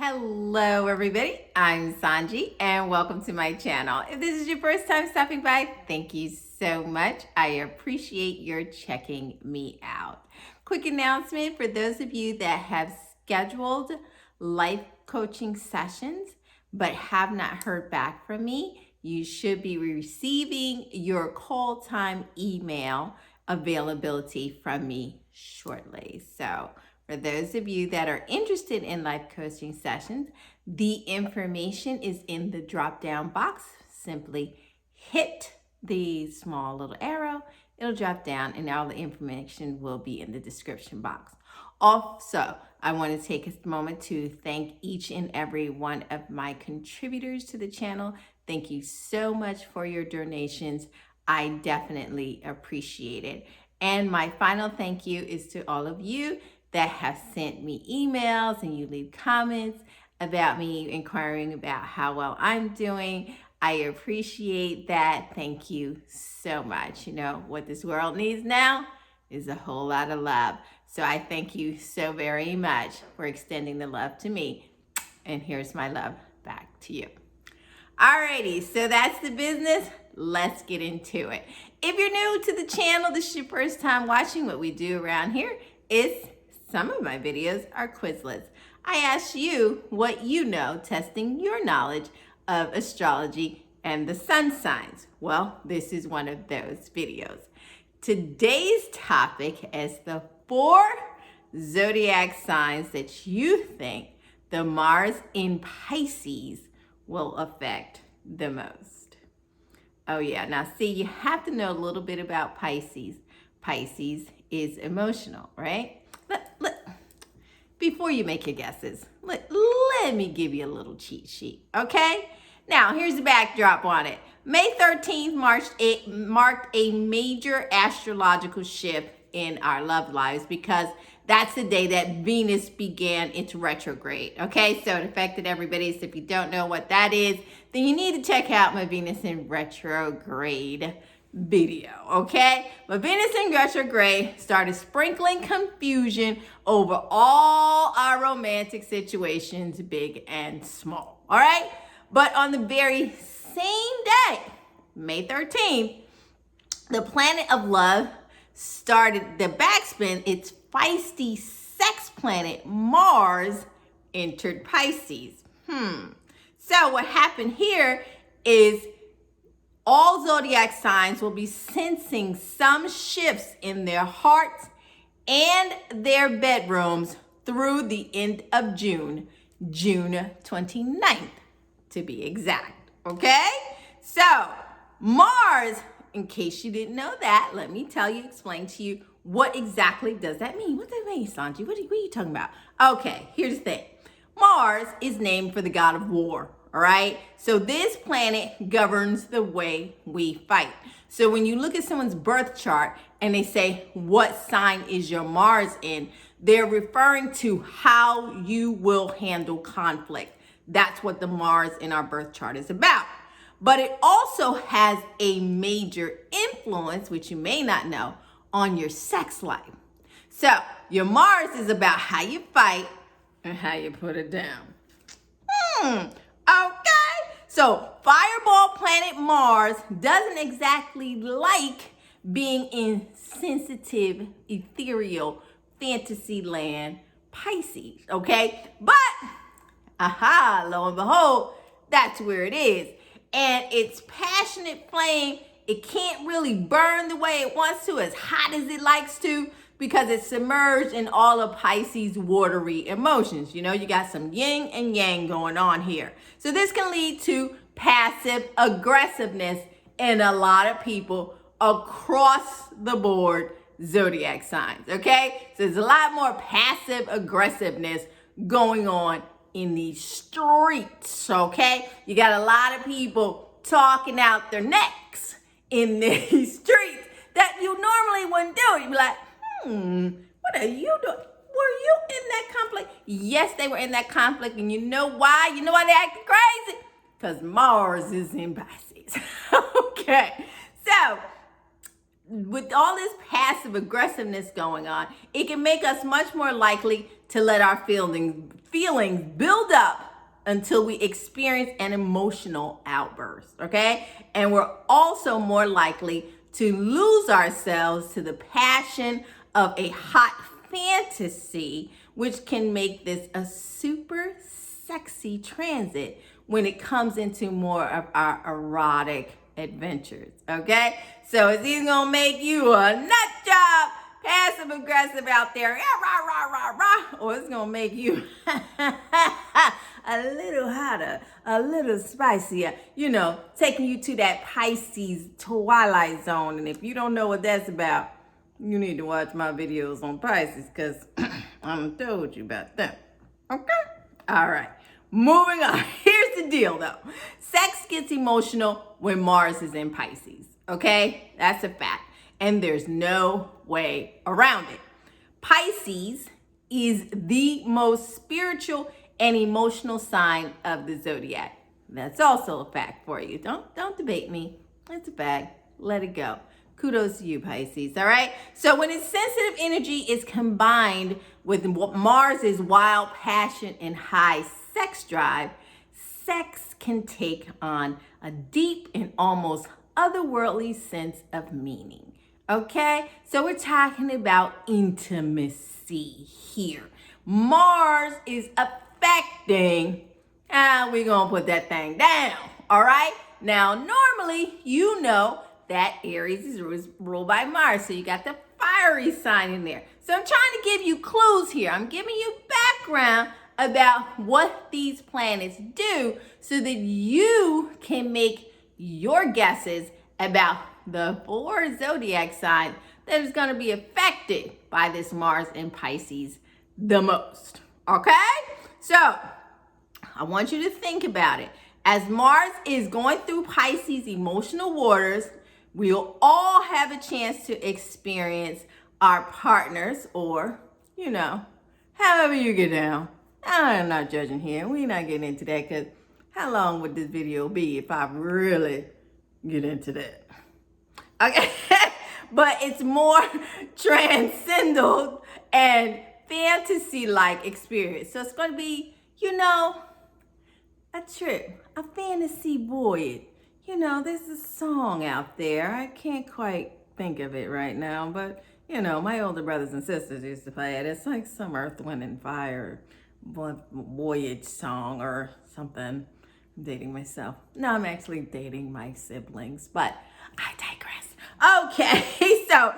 Hello everybody, I'm Sanji and welcome to my channel. If this is your first time stopping by, thank you so much. I appreciate your checking me out. Quick announcement for those of you that have scheduled life coaching sessions but have not heard back from me, you should be receiving your call time email availability from me shortly. So for those of you that are interested in life coaching sessions, the information is in the drop down box. Simply hit the small little arrow, it'll drop down and all the information will be in the description box. Also, I want to take a moment to thank each and every one of my contributors to the channel. Thank you so much for your donations. I definitely appreciate it. And my final thank you is to all of you that have sent me emails and you leave comments about me inquiring about how well I'm doing. I appreciate that. Thank you so much. You know, what this world needs now is a whole lot of love. So I thank you so very much for extending the love to me. And here's my love back to you. Alrighty, so that's the business. Let's get into it. If you're new to the channel, this is your first time watching, what we do around here is some of my videos are Quizlets. I ask you what you know, testing your knowledge of astrology and the sun signs. Well, this is one of those videos. Today's topic is the 4 zodiac signs that you think the Mars in Pisces will affect the most. Oh yeah, now see, you have to know a little bit about Pisces. Pisces is emotional, right? Before you make your guesses, let me give you a little cheat sheet, okay? Now, here's the backdrop on it. May 13th marked a major astrological shift in our love lives because that's the day that Venus began its retrograde, okay? So it affected everybody. So if you don't know what that is, then you need to check out my Venus in retrograde video, okay? But Venus in retrograde started sprinkling confusion over all our romantic situations, big and small, all right? But on the very same day, May 13th, the planet of love started the backspin. Its feisty sex planet, Mars, entered Pisces. So what happened here is all zodiac signs will be sensing some shifts in their hearts and their bedrooms through the end of June 29th to be exact, okay? So Mars, in case you didn't know that, let me explain to you what exactly does that mean? What does that mean, Sanji? What are you talking about? Okay, here's the thing. Mars is named for the god of war, all right? So this planet governs the way we fight. So when you look at someone's birth chart and they say, what sign is your Mars in? They're referring to how you will handle conflict. That's what the Mars in our birth chart is about. But it also has a major influence, which you may not know, on your sex life. So your Mars is about how you fight and how you put it down. Okay. So fireball planet Mars doesn't exactly like being in sensitive, ethereal, fantasy land Pisces, okay? But, lo and behold, that's where it is. And its passionate flame, it can't really burn the way it wants to, as hot as it likes to, because it's submerged in all of Pisces' watery emotions. You know, you got some yin and yang going on here. So this can lead to passive aggressiveness in a lot of people across the board zodiac signs, okay? So there's a lot more passive aggressiveness going on in these streets, okay? You got a lot of people talking out their necks in these streets that you normally wouldn't do. You'd be like, what are you doing? Were you in that conflict? Yes, they were in that conflict. And you know why? You know why they acted crazy? Because Mars is in Pisces. Okay. So with all this passive aggressiveness going on, it can make us much more likely to let our feelings build up until we experience an emotional outburst, okay? And we're also more likely to lose ourselves to the passion of a hot fantasy, which can make this a super sexy transit when it comes into more of our erotic adventures, okay? So it's either gonna make you a nut job, passive aggressive out there, rah, rah, rah, rah, or it's gonna make you a little hotter, a little spicier, you know, taking you to that Pisces twilight zone. And if you don't know what that's about, you need to watch my videos on Pisces, because I told you about that. Okay? All right. Moving on. Here's the deal, though. Sex gets emotional when Mars is in Pisces. Okay? That's a fact. And there's no way around it. Pisces is the most spiritual and emotional sign of the zodiac. That's also a fact for you. Don't debate me. It's a fact. Let it go. Kudos to you, Pisces, all right? So when its sensitive energy is combined with Mars's wild passion and high sex drive, sex can take on a deep and almost otherworldly sense of meaning, okay? So we're talking about intimacy here. Mars is affecting, we're gonna put that thing down, all right? Now, normally, you know that Aries is ruled by Mars, so you got the fiery sign in there. So I'm trying to give you clues here. I'm giving you background about what these planets do so that you can make your guesses about the 4 zodiac signs that is going to be affected by this Mars in Pisces the most. Okay? So I want you to think about it. As Mars is going through Pisces emotional waters, we'll all have a chance to experience our partners, or, you know, however you get down. I'm not judging here. We're not getting into that, because how long would this video be if I really get into that? Okay, but it's more transcendental and fantasy-like experience. So it's going to be, you know, a trip, a fantasy voyage. You know, there's a song out there. I can't quite think of it right now, but, you know, my older brothers and sisters used to play it. It's like some Earth, Wind, and Fire voyage song or something. I'm dating myself. No, I'm actually dating my siblings, but I digress. Okay, so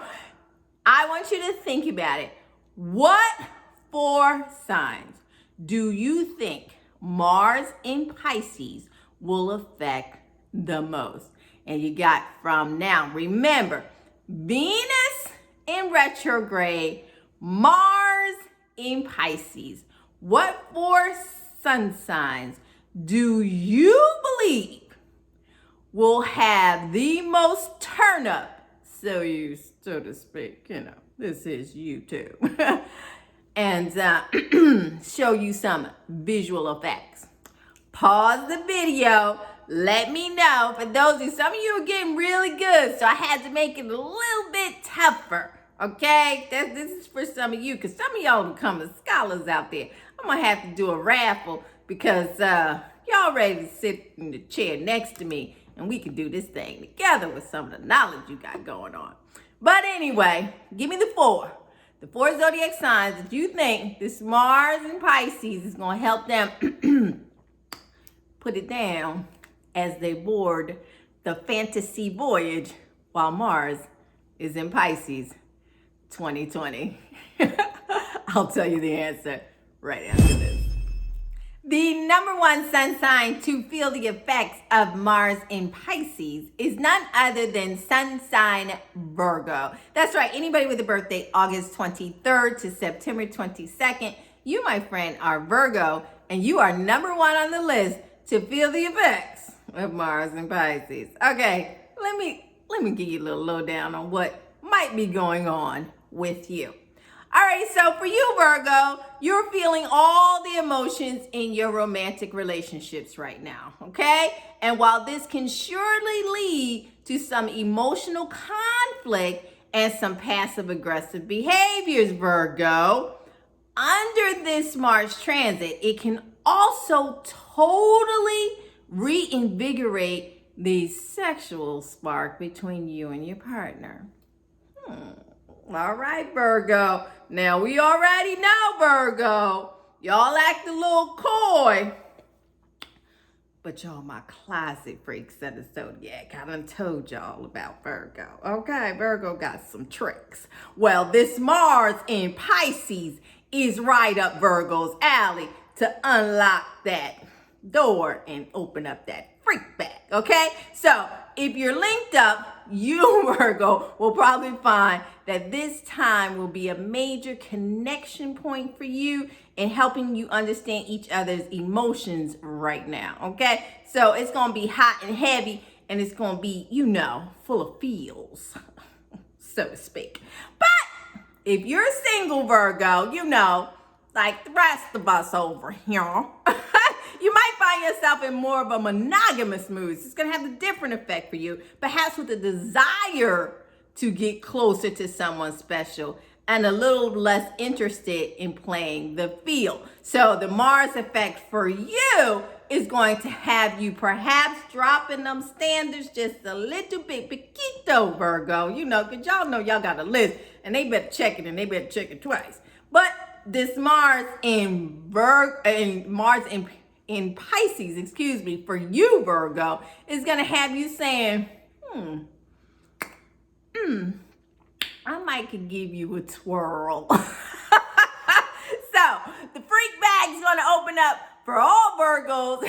I want you to think about it. What 4 signs do you think Mars in Pisces will affect the most? And you got from now, remember, Venus in retrograde, Mars in Pisces. What 4 sun signs do you believe will have the most turn up, so to speak? You know, this is you too. And show you some visual effects. Pause the video. Let me know. For those of you, some of you are getting really good, so I had to make it a little bit tougher. Okay? This is for some of you, because some of y'all become scholars out there. I'm going to have to do a raffle, because y'all ready to sit in the chair next to me, and we can do this thing together with some of the knowledge you got going on. But anyway, give me the 4. The 4 zodiac signs that you think this Mars in Pisces is going to help them put it down as they board the fantasy voyage while Mars is in Pisces 2020. I'll tell you the answer right after this. The number 1 sun sign to feel the effects of Mars in Pisces is none other than sun sign Virgo. That's right, anybody with a birthday August 23rd to September 22nd, you, my friend, are Virgo, and you are number 1 on the list to feel the effects of Mars in Pisces. Okay, let me give you a little lowdown on what might be going on with you. All right, so for you, Virgo, you're feeling all the emotions in your romantic relationships right now, okay? And while this can surely lead to some emotional conflict and some passive-aggressive behaviors, Virgo, under this Mars transit, it can also totally reinvigorate the sexual spark between you and your partner. All right, Virgo. Now, we already know, Virgo, y'all act a little coy, but y'all my classic freaks of the Zodiac. I done told y'all about Virgo. Okay, Virgo got some tricks. Well, this Mars in Pisces is right up Virgo's alley to unlock that door and open up that freak bag, okay? So if you're linked up, you, Virgo, will probably find that this time will be a major connection point for you in helping you understand each other's emotions right now, okay? So it's going to be hot and heavy, and it's going to be, full of feels, so to speak. But if you're single, Virgo, like the rest of us over here, you might find yourself in more of a monogamous mood. It's going to have a different effect for you, perhaps with a desire to get closer to someone special and a little less interested in playing the field. So the Mars effect for you is going to have you perhaps dropping them standards just a little bit, poquito, Virgo, because y'all know y'all got a list, and they better check it, and they better check it twice. But this Mars in Pisces, for you, Virgo, is going to have you saying, I might could give you a twirl. So the freak bag is going to open up for all Virgos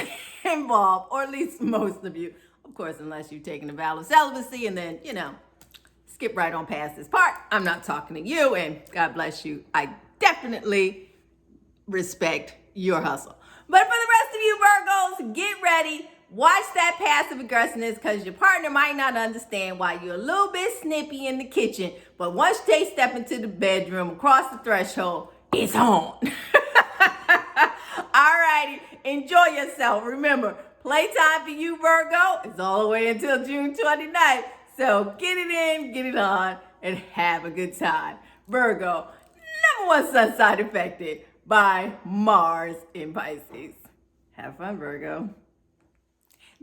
involved, or at least most of you. Of course, unless you're taking a vow of celibacy and then, skip right on past this part. I'm not talking to you, and God bless you. I definitely respect your hustle. But for the rest of you Virgos, get ready. Watch that passive aggressiveness, because your partner might not understand why you're a little bit snippy in the kitchen. But once they step into the bedroom, across the threshold, it's on. All righty. Enjoy yourself. Remember, playtime for you, Virgo, is all the way until June 29th. So get it in, get it on, and have a good time. Virgo, number 1 sun sign affected by Mars in Pisces. Have fun, Virgo.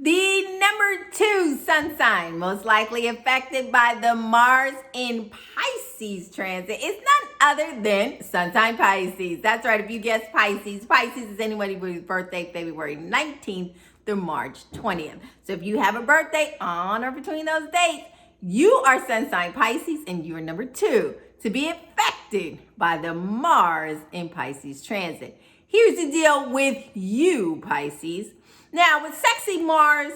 The number 2 sun sign most likely affected by the Mars in Pisces transit is none other than sun sign Pisces. That's right, if you guess Pisces, Pisces is anybody whose birthday February 19th through March 20th. So if you have a birthday on or between those dates, you are sun sign Pisces, and you are number 2 to be affected by the Mars in Pisces transit. Here's the deal with you, Pisces. Now, with sexy Mars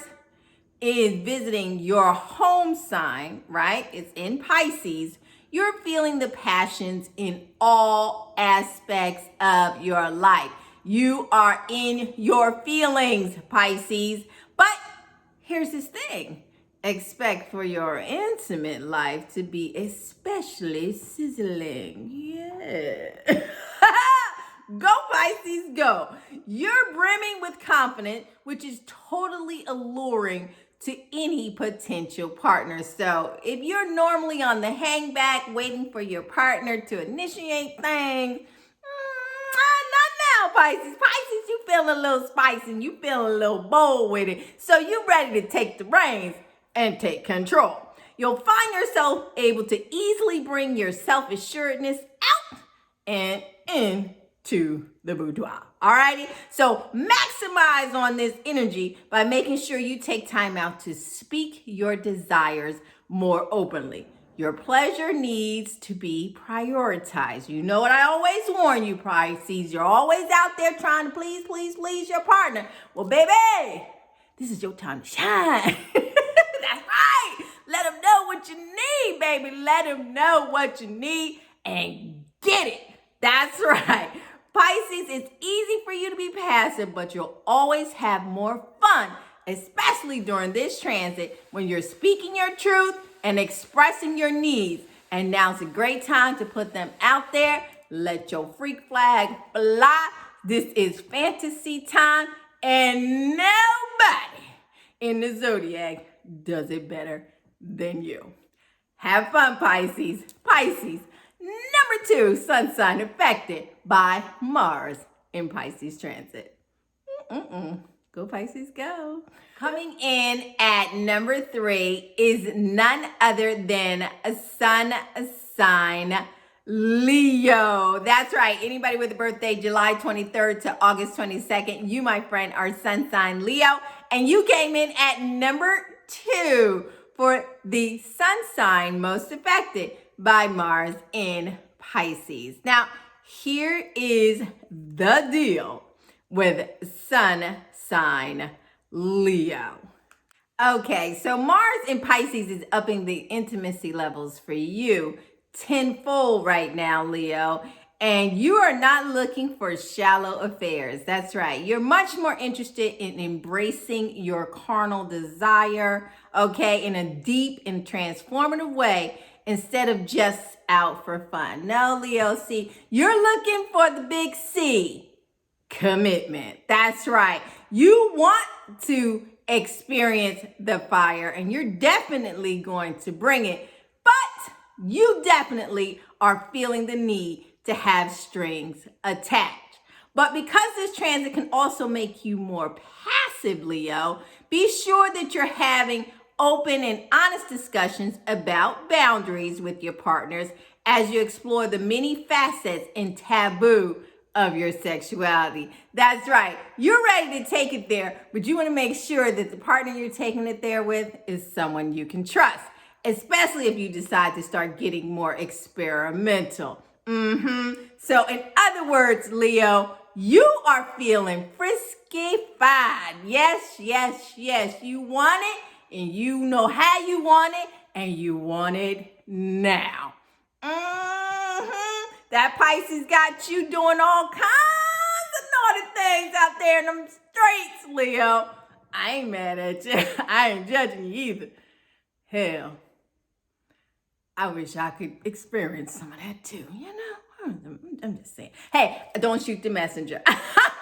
is visiting your home sign, right? It's in Pisces. You're feeling the passions in all aspects of your life. You are in your feelings, Pisces. But here's this thing. Expect for your intimate life to be especially sizzling. Yeah. Go, Pisces, go. You're brimming with confidence, which is totally alluring to any potential partner. So if you're normally on the hang back waiting for your partner to initiate things, not now, Pisces. Pisces, you feel a little spicy and you feel a little bold with it. So you're ready to take the reins and take control. You'll find yourself able to easily bring your self-assuredness out and into the boudoir. Alrighty? So maximize on this energy by making sure you take time out to speak your desires more openly. Your pleasure needs to be prioritized. You know what I always warn you, Pisces. You're always out there trying to please your partner. Well, baby, this is your time to shine. That's right. Let them know what you need, baby. Let them know what you need and get it. That's right. Pisces, it's easy for you to be passive, but you'll always have more fun, especially during this transit when you're speaking your truth and expressing your needs. And now's a great time to put them out there. Let your freak flag fly. This is fantasy time, and nobody in the Zodiac does it better than you. Have fun, Pisces. Pisces, number 2 sun sign affected by Mars in Pisces transit. Go Pisces, go. Coming in at number 3 is none other than a sun sign Leo. That's right. Anybody with a birthday July 23rd to August 22nd, you, my friend, are sun sign Leo. And you came in at number 2 for the sun sign most affected by Mars in Pisces. Now, here is the deal with sun sign Leo. Okay, so Mars in Pisces is upping the intimacy levels for you tenfold right now, Leo. And you are not looking for shallow affairs. That's right. You're much more interested in embracing your carnal desire, okay, in a deep and transformative way instead of just out for fun. No, Leo, see, you're looking for the big C. Commitment. That's right. You want to experience the fire and you're definitely going to bring it, but you definitely are feeling the need to have strings attached. But because this transit can also make you more passive, Leo, be sure that you're having open and honest discussions about boundaries with your partners as you explore the many facets and taboo of your sexuality. That's right. You're ready to take it there, but you want to make sure that the partner you're taking it there with is someone you can trust, especially if you decide to start getting more experimental. So in other words, Leo, you are feeling frisky-fied. Yes, yes, yes. You want it and you know how you want it and you want it now. That Pisces got you doing all kinds of naughty things out there in them streets, Leo. I ain't mad at you. I ain't judging you either. Hell, I wish I could experience some of that too, you know? I'm just saying. Hey, don't shoot the messenger. I'm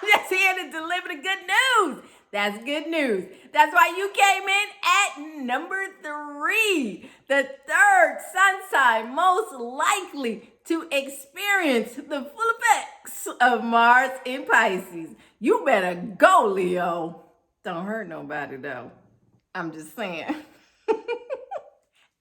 just here to deliver the good news. That's good news. That's why you came in at number 3, the third sun sign most likely to experience the full effects of Mars in Pisces. You better go, Leo. Don't hurt nobody, though. I'm just saying.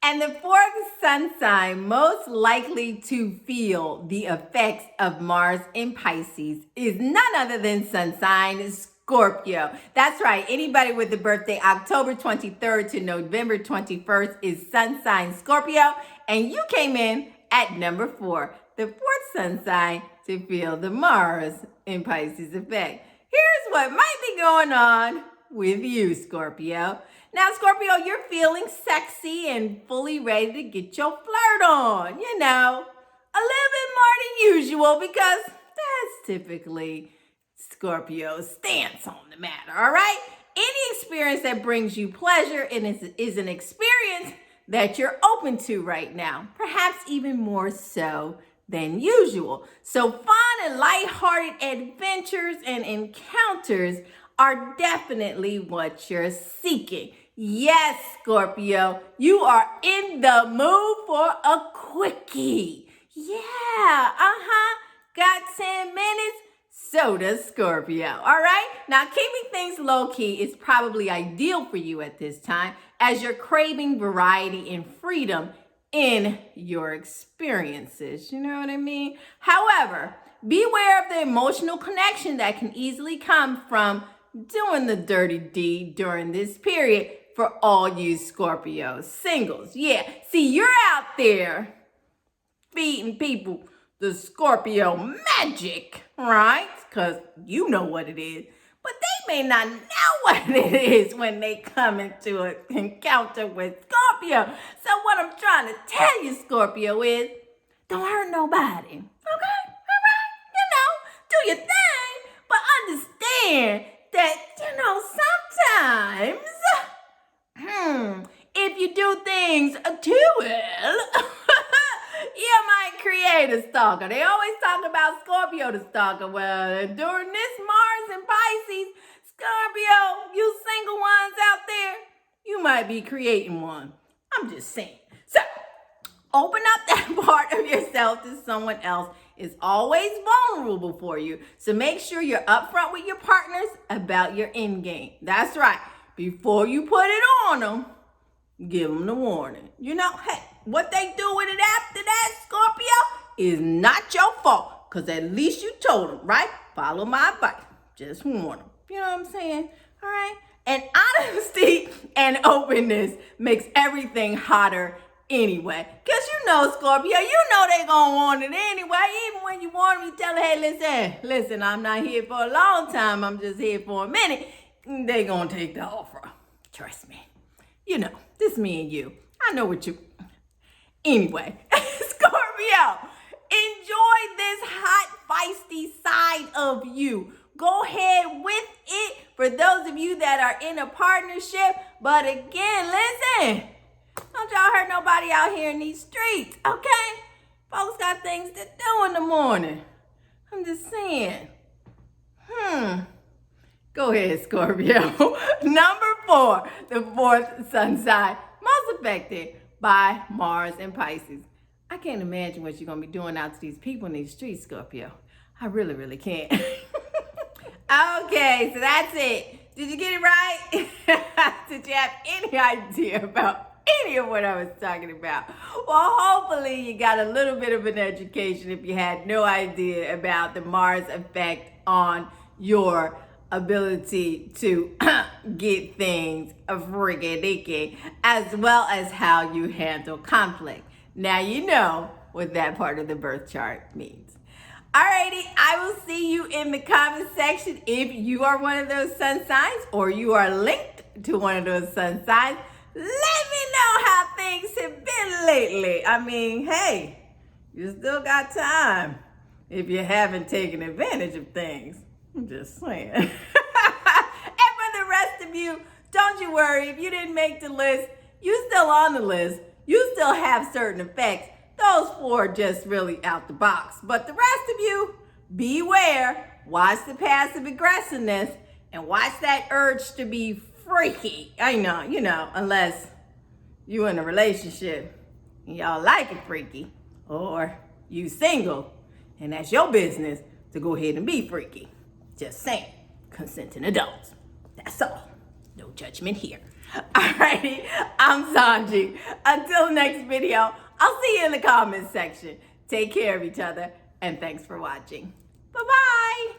And the 4th sun sign most likely to feel the effects of Mars in Pisces is none other than sun sign Scorpio. That's right. Anybody with a birthday October 23rd to November 21st is sun sign Scorpio. And you came in at number 4, the 4th sun sign to feel the Mars in Pisces effect. Here's what might be going on with you, Scorpio. Now, Scorpio, you're feeling sexy and fully ready to get your flirt on, you know, a little bit more than usual because that's typically Scorpio's stance on the matter, all right? Any experience that brings you pleasure and is an experience that you're open to right now, perhaps even more so than usual. So fun and lighthearted adventures and encounters are definitely what you're seeking. Yes, Scorpio, you are in the mood for a quickie. Yeah, got 10 minutes? So does Scorpio, all right? Now, keeping things low-key is probably ideal for you at this time as you're craving variety and freedom in your experiences. You know what I mean? However, beware of the emotional connection that can easily come from doing the dirty deed during this period for all you Scorpio singles. Yeah, see, you're out there feeding people the Scorpio magic, right? Because you know what it is. But they may not know what it is when they come into an encounter with Scorpio. So what I'm trying to tell you, Scorpio, is don't hurt nobody. Okay? All right? You know, do your thing. But understand that, you know, sometimes, if you do things too well, you might create a stalker. They always talk about Scorpio the stalker. Well, during this Mars and Pisces, Scorpio, you single ones out there, you might be creating one. I'm just saying. So, Open up that part of yourself to someone else. It's always vulnerable for you. So make sure you're upfront with your partners about your end game. That's right. Before you put it on them, give them the warning. You know, hey, what they do with it after that, Scorpio, is not your fault. Because at least you told them, right? Follow my advice. Just warn them. You know what I'm saying? All right? And honesty and openness makes everything hotter anyway. Because you know, Scorpio, you know they gonna want it anyway. Even when you want them, you tell them, hey, listen, I'm not here for a long time. I'm just here for a minute. They gonna take the offer. Trust me. You know, this me and you. I know what you... Anyway, Scorpio, enjoy this hot, feisty side of you. Go ahead with it for those of you that are in a partnership. But again, listen, don't y'all hurt nobody out here in these streets, okay? Folks got things to do in the morning. I'm just saying. Go ahead, Scorpio. Number 4, the 4th sun sign, most affected by Mars and Pisces. I can't imagine what you're going to be doing out to these people in these streets, Scorpio. I really, really can't. Okay, so that's it. Did you get it right? Did you have any idea about any of what I was talking about? Well, hopefully you got a little bit of an education if you had no idea about the Mars effect on your ability to get things freaky-dicky, as well as how you handle conflict. Now you know what that part of the birth chart means. Alrighty, I will see you in the comment section if you are one of those sun signs or you are linked to one of those sun signs. Let me know how things have been lately. I mean, hey, you still got time if you haven't taken advantage of things. I'm just saying. And for the rest of you, don't you worry. If you didn't make the list, you're still on the list. You still have certain effects. Those 4 are just really out the box. But the rest of you, beware. Watch the passive aggressiveness and watch that urge to be freaky. I know, you know, unless you in a relationship and y'all like it freaky, or you single and that's your business to go ahead and be freaky. Just saying, consenting adults. That's all. No judgment here. Alrighty, I'm Sanji. Until next video, I'll see you in the comments section. Take care of each other, and thanks for watching. Bye-bye.